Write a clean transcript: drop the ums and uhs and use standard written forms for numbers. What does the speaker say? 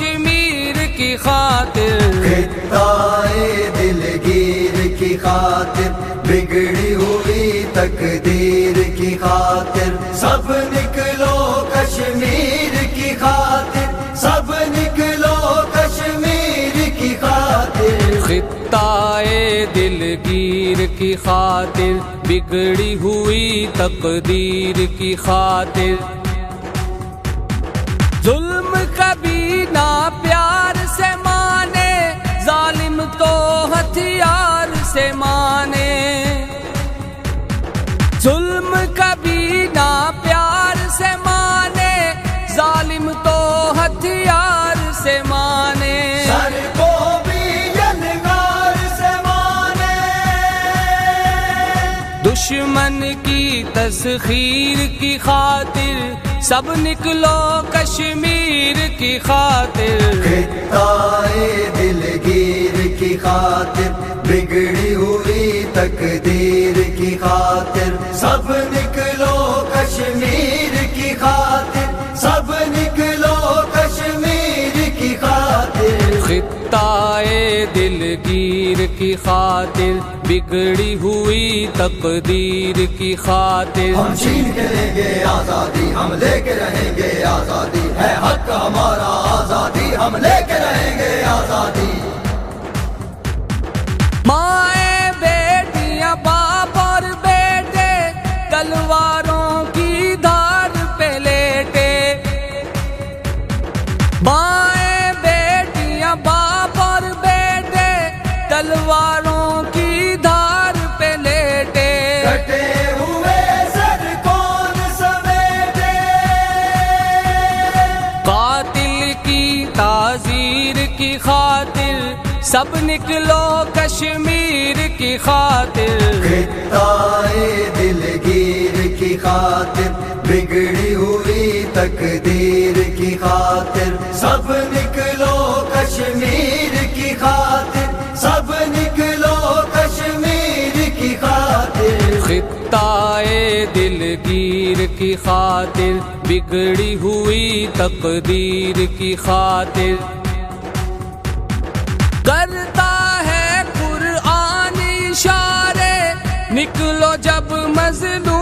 کشمیر کی خاطر، خطۂ دلگیر کی خاطر، بگڑی ہوئی تقدیر کی خاطر، سب نکلو کشمیر کی خاطر، سب نکلو کشمیر کی خاطر، خطۂ دلگیر کی خاطر، بگڑی ہوئی تقدیر کی خاطر۔ ظلم کبھی نہ پیار سے مانے، ظالم تو ہتھیار سے مانے، ظلم کبھی نہ پیار سے مانے، ظالم تو ہتھیار سے مانے، سر کو بھی یلغار سے مانے، دشمن کی تسخیر کی خاطر، سب نکلو کشمیر کی خاطر، خطۂ دلگیر کی خاطر، بگڑی ہوئی تقدیر کی خاطر، سب نکلو کشمیر کی خاطر، سب نکلو کشمیر کی خاطر، خطۂ دلگیر کی خاطر، بگڑی ہوئی تقدیر کی خاطر۔ ہم چھین کے لیں گے آزادی، ہم لے کے رہیں گے آزادی، ہے حق ہمارا آزادی، ہم لے کے رہیں گے آزادی۔ مائیں بیٹیاں باپ اور بیٹے تلواروں کی دھار پہ لیٹے، مائیں بیٹیاں باپ اور بیٹے تلواروں کی دھار پہ لیٹے، کٹے ہوئے سر کون سمیٹے، قاتل کی تعزیر کی خاطر، سب نکلو کشمیر کی خاطر، خطۂ دلگیر کی خاطر، بگڑی ہوئی تقدیر کی خاطر، سب نکلو کشمیر کی خاطر، سب نکلو کشمیر کی خاطر، خطۂ دلگیر کی خاطر، بگڑی ہوئی تقدیر کی خاطر۔ کرتا ہے قرآن اشارے، نکلو جب مظلوم